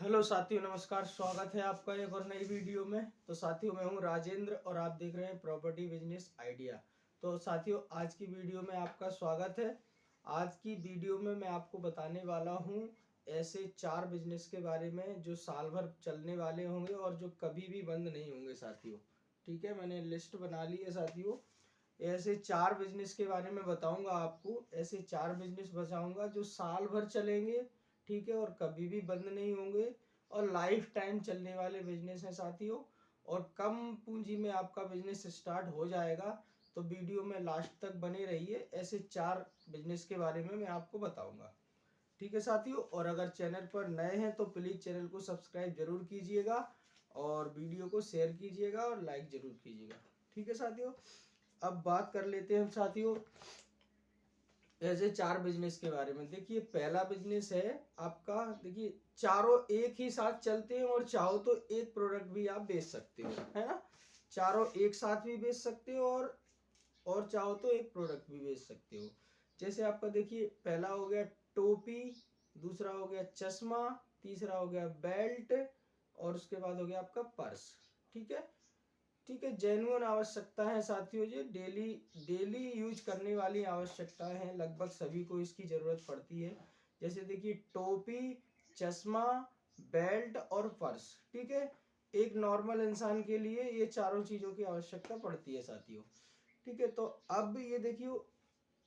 Hello साथियों, नमस्कार। स्वागत है आपका एक और नई वीडियो में। तो साथियों, मैं हूं राजेंद्र और आप देख रहे हैं प्रॉपर्टी बिजनेस आइडिया। तो साथियों, आज की वीडियो में आपका स्वागत है। आज की वीडियो में मैं आपको बताने वाला हूं ऐसे 4 बिजनेस के बारे में जो साल भर चलने वाले होंगे और जो कभी भी बंद नहीं होंगे साथियों। ठीक है, मैंने लिस्ट बना ली है साथियों। ऐसे 4 बिजनेस के बारे में बताऊंगा आपको। ऐसे 4 बिजनेस बताऊंगा जो साल भर चलेंगे, ठीक है, और कभी भी बंद नहीं होंगे और लाइफ टाइम चलने वाले बिजनेस हैं साथियों। और कम पूंजी में आपका बिजनेस स्टार्ट हो जाएगा। तो वीडियो में लास्ट तक बने रहिए। ऐसे 4 बिजनेस के बारे में मैं आपको बताऊंगा, ठीक है साथियों। और अगर चैनल पर नए हैं तो प्लीज चैनल को सब्सक्राइब जरूर कीजिएगा और वीडियो को शेयर कीजिएगा और लाइक जरूर कीजिएगा, ठीक है साथियों। अब बात कर लेते हैं साथियों ऐसे 4 बिजनेस के बारे में। देखिए, पहला बिजनेस है आपका। देखिए, चारों एक ही साथ चलते हैं और चाहो तो एक प्रोडक्ट भी आप बेच सकते हो, है ना। चारों एक साथ भी बेच सकते हो और चाहो तो एक प्रोडक्ट भी बेच सकते हो। जैसे आपका देखिए, पहला हो गया टोपी, दूसरा हो गया चश्मा, तीसरा हो गया बेल्ट और उसके बाद हो गया आपका पर्स, ठीक है। ठीक है, जेन्युइन आवश्यकता है साथियों। ये डेली डेली यूज करने वाली आवश्यकताएं हैं, लगभग सभी को इसकी जरूरत पड़ती है। जैसे देखिए, टोपी, चश्मा, बेल्ट और पर्स, ठीक है। एक नॉर्मल इंसान के लिए ये चारों चीजों की आवश्यकता पड़ती है साथियों, ठीक है। तो अब ये देखिए,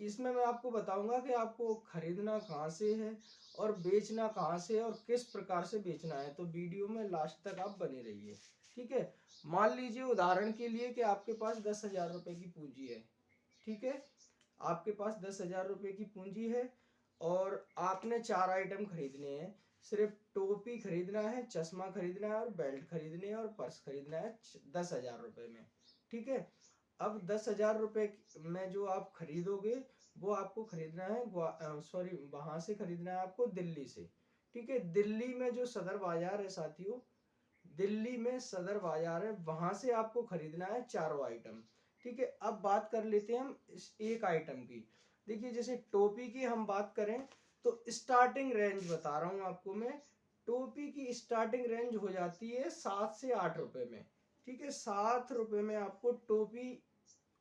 इसमें मैं आपको बताऊंगा कि आपको खरीदना कहाँ से है और बेचना कहाँ से है और किस प्रकार से बेचना है। तो वीडियो में लास्ट तक आप बने रहिए, ठीक है। मान लीजिए उदाहरण के लिए कि आपके पास 10,000 रुपए की पूंजी है, ठीक है। आपके पास 10,000 रुपए की पूंजी है और आपने 4 आइटम खरीदने हैं। सिर्फ टोपी खरीदना है, चश्मा खरीदना है और बेल्ट खरीदने हैं और पर्स खरीदना है 10,000 रुपए में, ठीक है। अब 10,000 रुपए में जो आप खरीदोगे वो आपको खरीदना है सॉरी वहां से खरीदना है आपको दिल्ली से, ठीक है। दिल्ली में जो सदर बाजार है साथियों, दिल्ली में सदर बाजार है, वहां से आपको खरीदना है चारों आइटम, ठीक है। अब बात कर लेते हैं हम इस एक आइटम की। देखिए, जैसे टोपी की हम बात करें तो स्टार्टिंग रेंज बता रहा हूं आपको मैं। टोपी की स्टार्टिंग रेंज हो जाती है 7 से 8 रुपए में, ठीक है। 7 रुपए में आपको टोपी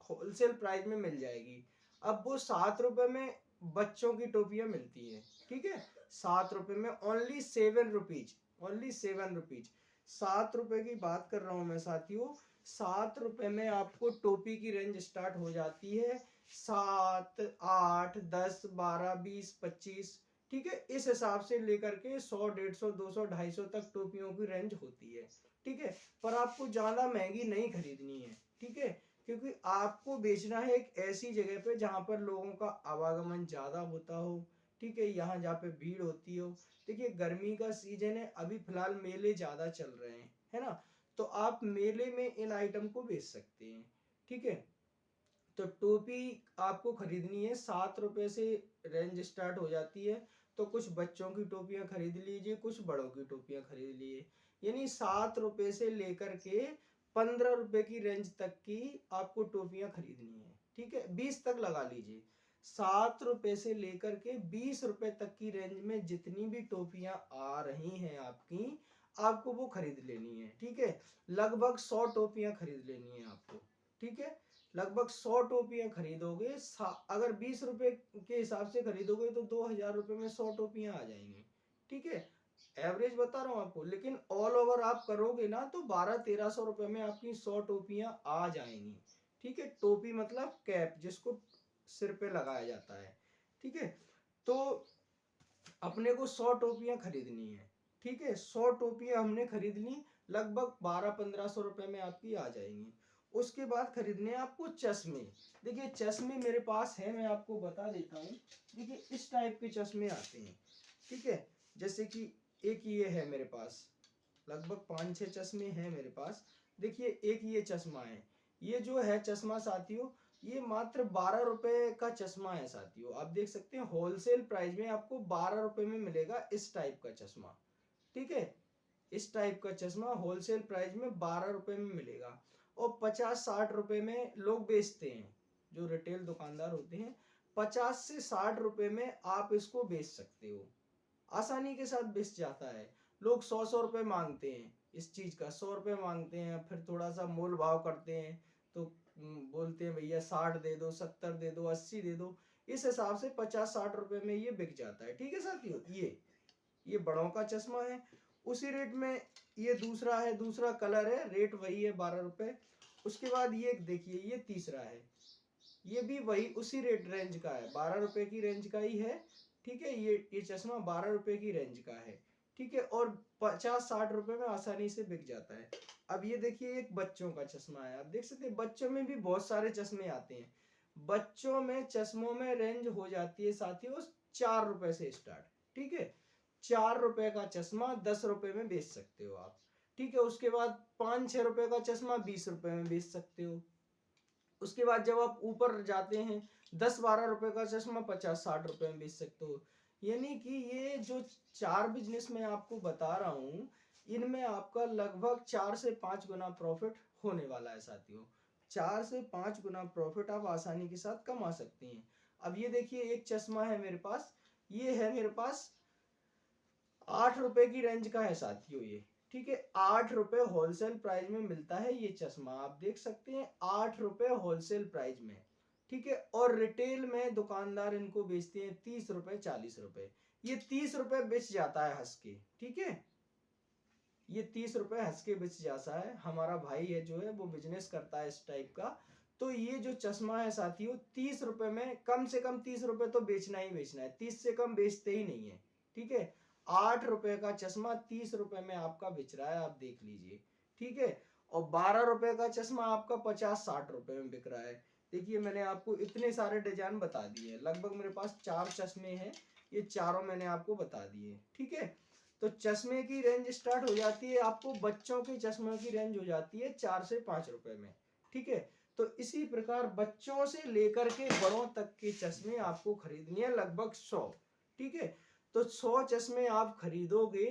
होलसेल प्राइस में मिल जाएगी। अब वो 7 रुपए में बच्चों की टोपियां मिलती हैं, ठीक है। 7 रुपए में ओनली 7 रुपीज, ओनली 7 रुपीज। 7 रुपए की बात कर रहा हूं मैं साथियों। 7 रुपए में आपको टोपी की रेंज स्टार्ट हो जाती है 7, 8, 10, 12, 20, 25, ठीक है। इस हिसाब से लेकर के 100, 150, 200, 250 तक टोपियों की रेंज होती है, ठीक है। पर आपको ज्यादा महंगी नहीं खरीदनी है, ठीक है, क्योंकि आपको बेचना है एक ऐसी जगह पे जहां पर लोगों का आवागमन ज्यादा होता हो, ठीक है, यहाँ जहाँ पे भीड़ होती हो। देखिए, गर्मी का सीजन है, अभी फिलहाल मेले ज्यादा चल रहे हैं, है ना। तो आप मेले में इन आइटम को बेच सकते हैं, ठीक है। तो टोपी आपको खरीदनी है 7 रुपए से रेंज स्टार्ट हो जाती है। तो कुछ बच्चों की टोपियां खरीद लीजिए, कुछ बड़ों की टोपियां खरीद लीजिए। यानी 7 रुपए से लेकर के 15 रुपए की रेंज तक की आपको टोपियां खरीदनी है, ठीक है। 20 तक लगा लीजिए। 7 रुपए से लेकर के 20 रुपए तक की रेंज में जितनी भी टोपियां आ रही हैं आपकी, आपको वो खरीद लेनी है, ठीक है। लगभग 100 टोपियां खरीद लेनी है आपको, ठीक है। लगभग 100 टोपियां खरीदोगे, अगर 20 रुपए के हिसाब से खरीदोगे तो 2,000 रुपए में 100 टोपियां आ जाएंगी, ठीक है। एवरेज बता रहा हूं आपको, लेकिन ऑल ओवर आप करोगे ना तो 1200-1300 रुपए में आपकी 100 टोपियां आ जाएंगी, ठीक है। टोपी मतलब कैप, जिसको सिर पे लगाया जाता है, ठीक है। तो अपने को 100 टोपियां खरीदनी है, ठीक है। 100 टोपियां हमने खरीद ली, लगभग 1200-1500 रुपए में आपकी आ जाएंगी। उसके बाद खरीदने हैं आपको चश्मे। देखिए, चश्मे मेरे पास है, मैं आपको बता देता हूँ। देखिए, इस टाइप के चश्मे आते हैं, ठीक है। जैसे कि एक ये है मेरे पास, लगभग 5-6 चश्मे हैं मेरे पास। देखिए, एक ये चश्मा है। ये जो है चश्मा साथियों, ये मात्र 12 रुपए का चश्मा है साथियों। आप देख सकते हैं होलसेल प्राइस में आपको 12 रुपए में मिलेगा इस टाइप का चश्मा, ठीक है। इस टाइप का चश्मा होलसेल प्राइस में 12 रुपए में मिलेगा और 50-60 रुपए में लोग बेचते हैं, जो रिटेल दुकानदार होते हैं। 50 से 60 रुपए में आप इसको बेच सकते हो, आसानी के साथ बेच जाता है। लोग 100 रुपए मांगते हैं इस चीज का, 100 रुपए मांगते हैं, फिर थोड़ा सा मोल भाव करते हैं तो बोलते हैं भैया 60 दे दो, 70 दे दो, 80 दे दो। इस हिसाब से 50-60 रुपए में ये बिक जाता है। ठीक है साथियों, ये बड़ों का चश्मा है। उसी रेट में ये दूसरा है, दूसरा कलर है, रेट वही है 12 रुपए। उसके बाद ये देखिए, ये तीसरा है, ये भी वही उसी रेट रेंज का है, 12 रुपए की रेंज का ही है। ठीक है, ये चश्मा 12 रुपए की रेंज का है। ठीक है, और 50-60 रुपए में आसानी से बिक जाता है। अब ये देखिए, एक बच्चों का चश्मा है, आप देख सकते हैं बच्चों में भी बहुत सारे चश्मे आते हैं। बच्चों में चश्मों में रेंज हो जाती है साथियों 4 रुपए से स्टार्ट। ठीक है, 4 रुपए का चश्मा 10 रुपए में बेच सकते हो आप। ठीक है, उसके बाद 5-6 रुपए का चश्मा 20 रुपए में बेच सकते हो। उसके बाद जब आप ऊपर जाते हैं 10-12 रुपए का चश्मा 50-60 रुपए में बेच सकते हो। यानी कि ये जो 4 बिजनेस मैं आपको बता रहा हूँ, इनमें आपका लगभग 4 से 5 गुना प्रॉफिट होने वाला है साथियों। 4 से 5 गुना प्रॉफिट आप आसानी के साथ कमा सकते हैं। अब ये देखिए, एक चश्मा है मेरे पास, ये है मेरे पास 8 रुपए की रेंज का है साथियों ये। ठीक है, 8 रुपए होलसेल प्राइस में मिलता है ये चश्मा, आप देख सकते हैं 8 रुपए होलसेल प्राइस में। ठीक है, और रिटेल में दुकानदार इनको बेचते हैं 30 रुपए 40 रुपए। ये 30 रुपए बेच जाता है हंस के। ठीक है, ये 30 रुपए हंस के बेच जाता है। हमारा भाई है जो है वो बिजनेस करता है इस टाइप का। तो ये जो चश्मा है साथियों 30 रुपए में, कम से कम 30 रुपए तो बेचना ही बेचना है, 30 से कम बेचते ही नहीं है। ठीक है, 8 रुपए का चश्मा 30 रुपए में आपका बिच रहा है, आप देख लीजिए। ठीक है, और 12 रुपए का चश्मा आपका 50-60 रुपए में बिक रहा है। देखिए, मैंने आपको इतने सारे डिजाइन बता दिए, लगभग मेरे पास 4 चश्मे हैं, ये चारों मैंने आपको बता दिए। ठीक है, तो चश्मे की रेंज स्टार्ट हो जाती है आपको, बच्चों के चश्मे की रेंज हो जाती है 4 से 5 रुपए में। ठीक है, तो इसी प्रकार बच्चों से लेकर के बड़ों तक के चश्मे आपको खरीदने हैं, लगभग 100। ठीक है, तो 100 चश्मे आप खरीदोगे,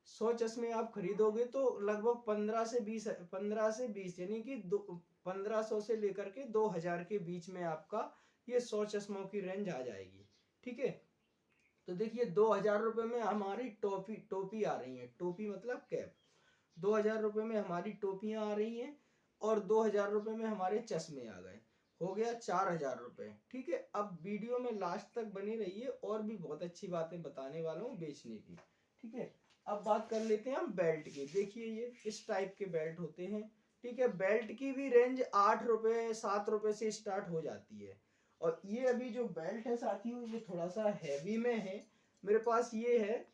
100 चश्मे आप खरीदोगे तो लगभग 15 से 20 यानी कि 1500 से लेकर के 2000 के बीच में आपका ये 100 चश्मों की रेंज आ जाएगी। ठीक है, तो देखिए 2000 रुपए में हमारी टोपी आ रही है, टोपी मतलब कैप। 2000 रुपए में हमारी टोपियां आ रही हैं, और 2000 रुपए में हमारे चश्मे आ गए, हो गया 4000 रुपए। ठीक है, अब वीडियो में लास्ट तक बनी रहिए, और भी बहुत अच्छी बातें बताने वाला हूँ बेचने की। ठीक है, अब बात कर लेते हैं हम बेल्ट की। देखिए, ये इस टाइप के बेल्ट होते हैं। ठीक है, बेल्ट की भी रेंज 8 रुपए 7 रुपए से स्टार्ट हो जाती है। और ये अभी जो बेल्ट है साथियों, ये थोड़ा सा हैवी में है मेरे पास। ये है,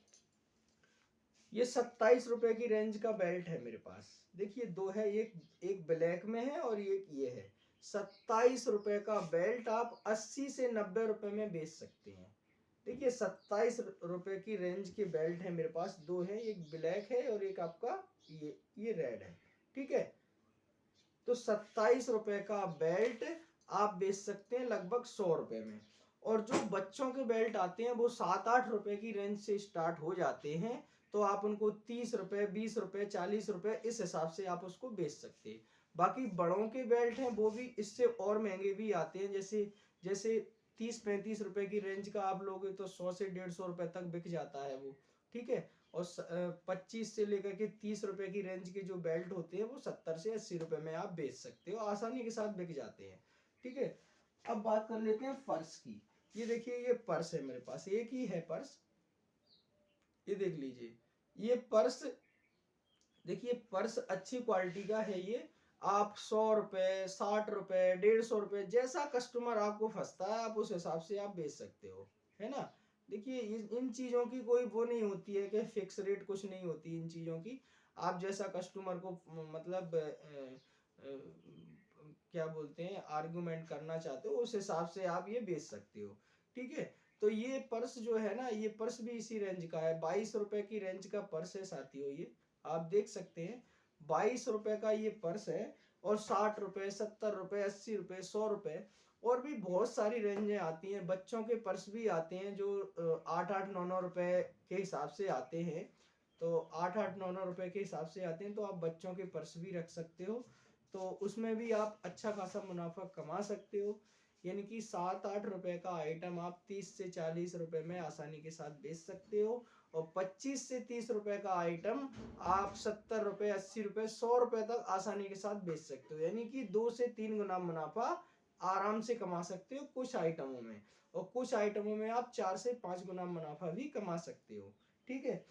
ये 27 रुपए की रेंज का बेल्ट है मेरे पास। देखिए, दो है, एक ब्लैक में है और एक ये है। 27 रुपए का बेल्ट आप 80 से 90 रुपए में बेच सकते हैं। देखिए, 27 रुपए की रेंज के बेल्ट है मेरे पास, दो है, एक ब्लैक है और एक आपका ये रेड है। ठीक है, तो 27 रुपए का बेल्ट आप बेच सकते हैं लगभग 100 रुपए में। और जो बच्चों के बेल्ट आते हैं वो 7-8 रुपए की रेंज से स्टार्ट हो जाते हैं, तो आप उनको 30 रुपए 20 रुपए 40 रुपए इस हिसाब से आप उसको बेच सकते हैं। बाकी बड़ों के बेल्ट हैं वो भी इससे और महंगे भी आते हैं, जैसे जैसे 30-35 रुपए की रेंज का आप लोगे तो 100 से 150 रुपए तक बिक जाता है वो। ठीक है, और 25 से लेकर के 30 रुपए की रेंज के जो बेल्ट होते हैं वो 70 से 80 रुपए में आप बेच सकते हो, आसानी के साथ बिक जाते हैं। ठीक है, अब बात कर लेते हैं पर्स की। ये देखिए, ये पर्स है मेरे पास, एक ही है पर्स, ये देख लीजिए। ये पर्स, देखिए पर्स अच्छी क्वालिटी का है ये। आप 100 रुपए 60 रुपए 150 रुपए जैसा कस्टमर आपको फंसता है आप उस हिसाब से आप बेच सकते हो, है ना। देखिए, इन चीज़ों की कोई वो नहीं होती है कि फिक्स रेट, कुछ नहीं होती इन चीज़ों की। आप जैसा कस्टमर को मतलब क्या बोलते हैं, आर्गुमेंट करना चाहते हो उस हिसाब से आप ये बेच सकते हो। ठीक है, तो ये पर्स जो है ना, ये पर्स भी इसी रेंज का है, 22 रुपए की रेंज का पर्स है साथियों। ये आप देख सकते हैं 22 रुपए का ये पर्स है, और 60 रुपए 70 रुपए 80 रुपए 100 रुपए और भी बहुत सारी रेंजें आती हैं। बच्चों के पर्स भी आते हैं जो 8-8 9-9 रुपए के हिसाब से आते हैं। तो 8-8 9-9 रुपए के हिसाब से आते हैं, तो आप बच्चों के पर्स भी रख सकते हो, तो उसमें भी आप अच्छा खासा मुनाफा कमा सकते हो। यानी कि 7-8 रुपए का आइटम आप 30 से 40 रुपए में आसानी के साथ बेच सकते हो, और 25 से 30 रुपए का आइटम आप 70 रुपए, 80 रुपए, 100 रुपए तक आसानी के साथ बेच सकते हो। यानी कि 2 से 3 गुना मुनाफा आराम से कमा सकते हो कुछ आइटमों में, और कुछ आइटमों में आप 4 से 5 गुना मुनाफा भी कमा सकते हो। ठीक है,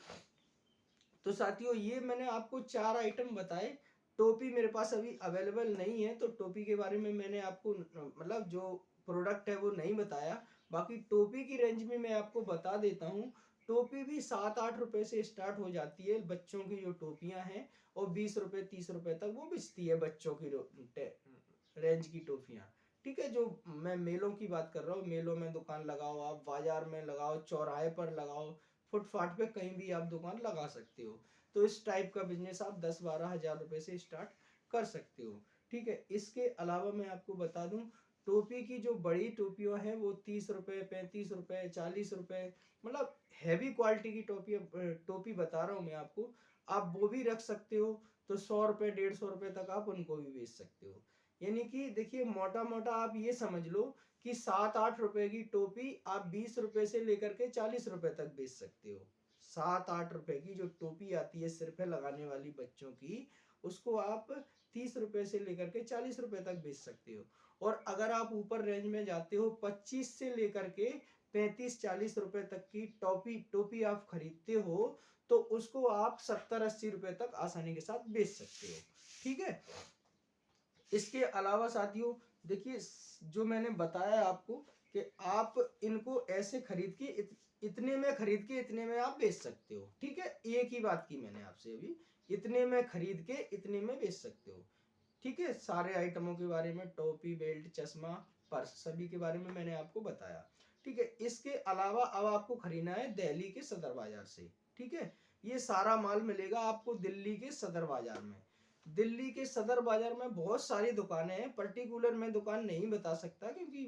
तो साथियों ये मैंने आपको 4 आइटम बताए। टोपी मेरे पास अभी अवेलेबल नहीं है, तो टोपी के बारे में मैंने आपको मतलब जो प्रोडक्ट है वो नहीं बताया। बाकी टोपी की रेंज में मैं आपको बता देता हूँ। टोपी भी 7-8 रुपए से स्टार्ट हो जाती है, बच्चों की जो टोपियां हैं, और 20 रुपए 30 रुपए तक वो बिचती है बच्चों की रेंज की टोपियां। ठीक है, जो मैं मेलों की बात कर रहा हूँ, मेलों में दुकान लगाओ, आप बाजार में लगाओ, चौराहे पर लगाओ, फुटपाथ पे कहीं भी आप दुकान लगा सकते हो। तो इस टाइप का बिजनेस आप 10-12 हजार रुपए से स्टार्ट कर सकते हो। ठीक है, इसके अलावा मैं आपको बता दूं, टोपी की जो बड़ी टोपियां हैं वो 30 रुपए, 35 रुपए, 40 रुपए, मतलब हैवी क्वालिटी की टोपी बता रहा हूँ मैं आपको। आप वो भी रख सकते हो, तो 100 रुपए, 150 रुपए तक आप उनको भी बेच सकते हो। यानी कि देखिए, मोटा मोटा आप ये समझ लो कि 7-8 रुपए की टोपी आप 20 रुपए से लेकर के 40 रुपए तक बेच सकते हो। 7-8 रुपए की जो टोपी आती है सिर पे लगाने वाली बच्चों की, उसको आप 30 रुपए से लेकर के 40 रुपए तक बेच सकते हो। और अगर आप ऊपर रेंज में जाते हो, 25 से लेकर के 35-40 रुपए तक की टोपी आप खरीदते हो, तो उसको आप 70-80 रुपए तक आसानी के साथ बेच सकते हो। ठीक है, इसके अलावा साथियों देखिए, जो मैंने बताया आपको कि आप इनको ऐसे खरीद के इतने में खरीद के इतने में आप बेच सकते हो। ठीक है, एक ही बात की मैंने आपसे अभी, इतने में खरीद के इतने में बेच सकते हो। ठीक है, सारे आइटमों के बारे में, टोपी, बेल्ट, चश्मा, पर्स, सभी के बारे में मैंने आपको बताया। ठीक है, इसके अलावा अब आपको खरीदना है दिल्ली के सदर बाजार से। ठीक है, ये सारा माल मिलेगा आपको दिल्ली के सदर बाजार में। दिल्ली के सदर बाजार में बहुत सारी दुकानें हैं, पर्टिकुलर मैं दुकान नहीं बता सकता क्योंकि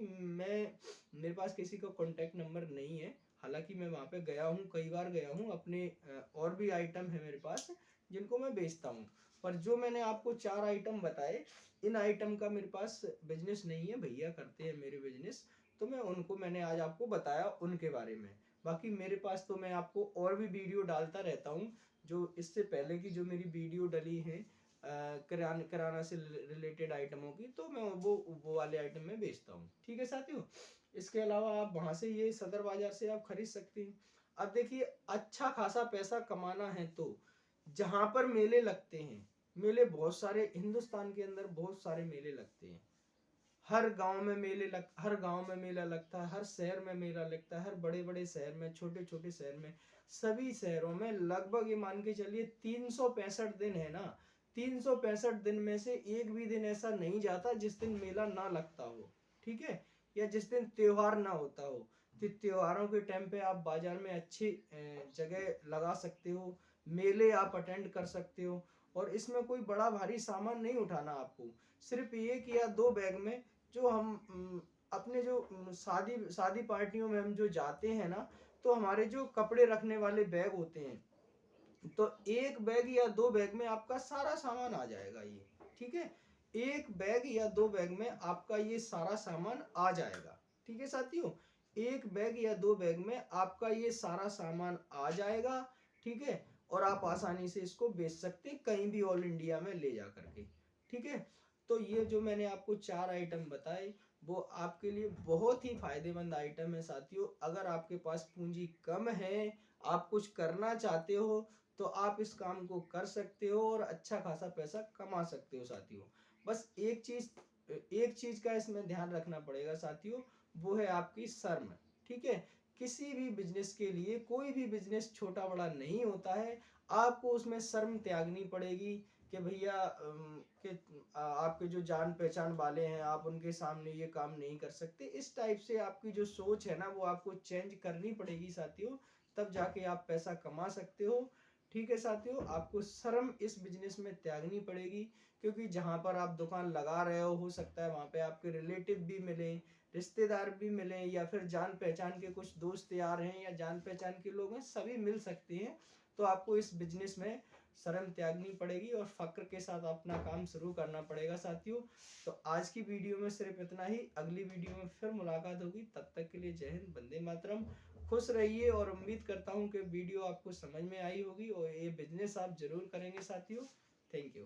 मेरे पास किसी का कॉन्टेक्ट नंबर नहीं है। हालांकि मैं वहां पे गया हूँ, कई बार गया हूँ, अपने और भी आइटम है मेरे पास जिनको मैं बेचता हूँ। पर जो मैंने आपको 4 आइटम बताए, इन आइटम का मेरे पास बिजनेस नहीं है, भैया करते हैं मेरे बिजनेस, तो मैंने आज आपको बताया उनके बारे में। बाकी मेरे पास तो मैं आपको और भी वीडियो डालता रहता हूँ। जो इससे पहले की जो मेरी वीडियो डली है किराना से रिलेटेड आइटमों की, तो मैं वो वाले आइटम में बेचता हूँ। ठीक है साथियों, इसके अलावा आप वहां से ये सदर बाजार से आप खरीद सकते हैं। अब देखिए, अच्छा खासा पैसा कमाना है तो जहां पर मेले लगते हैं, मेले बहुत सारे हिंदुस्तान के अंदर बहुत सारे मेले लगते हैं। हर गांव में मेला लगता है, हर शहर में मेला लगता है, हर बड़े बड़े शहर में, छोटे छोटे शहर में, सभी शहरों में लगभग ये मान के चलिए 365 दिन है ना। 365 दिन में से एक भी दिन ऐसा नहीं जाता जिस दिन मेला ना लगता हो। ठीक है, या जिस दिन त्योहार ना होता हो। तो त्योहारों के टाइम पे आप बाजार में अच्छी जगह लगा सकते हो, मेले आप अटेंड कर सकते हो। और इसमें कोई बड़ा भारी सामान नहीं उठाना आपको, सिर्फ 1 या 2 बैग में, जो हम अपने जो शादी शादी पार्टियों में हम जो जाते हैं ना, तो हमारे जो कपड़े रखने वाले बैग होते हैं, तो 1 बैग या 2 बैग में आपका सारा सामान आ जाएगा ये। ठीक है, 1 बैग या 2 बैग में आपका ये सारा सामान आ जाएगा। ठीक है साथियों, 1 बैग या 2 बैग में आपका ये सारा सामान आ जाएगा। ठीक है, और आप आसानी से इसको बेच सकते हैं कहीं भी ऑल इंडिया में ले जा करके। ठीक है, तो ये जो मैंने आपको 4 आइटम बताए, वो आपके लिए बहुत ही फायदेमंद आइटम है साथियों। अगर आपके पास पूंजी कम है, आप कुछ करना चाहते हो, तो आप इस काम को कर सकते हो और अच्छा खासा पैसा कमा सकते हो साथियों। बस एक चीज का इसमें ध्यान रखना पड़ेगा साथियों, वो है आपकी शर्म। ठीक है, किसी भी बिजनेस के लिए कोई भी बिजनेस छोटा बड़ा नहीं होता है, आपको उसमें शर्म त्यागनी पड़ेगी कि भैया आपके जो जान पहचान वाले हैं, आप उनके सामने ये काम नहीं कर सकते। इस टाइप से आपकी जो सोच है ना, वो आपको चेंज करनी पड़ेगी साथियों, तब जाके आप पैसा कमा सकते हो। ठीक है साथियों, आपको शर्म इस बिजनेस में त्यागनी पड़ेगी, क्योंकि जहां पर आप दुकान लगा रहे हो सकता है वहां पे आपके रिलेटिव भी मिले, रिश्तेदार भी मिले, या फिर जान पहचान के कुछ दोस्त यार हैं या जान पहचान के लोग हैं, सभी मिल सकते हैं। तो आपको इस बिजनेस में शर्म त्यागनी पड़ेगी और फक्र के साथ अपना काम शुरू करना पड़ेगा साथियों। तो आज की वीडियो में सिर्फ इतना ही, अगली वीडियो में फिर मुलाकात होगी। तब तक के लिए जय हिंद, वंदे मातरम। खुश रहिए और उम्मीद करता हूँ कि वीडियो आपको समझ में आई होगी और ये बिजनेस आप जरूर करेंगे साथियों। Thank you.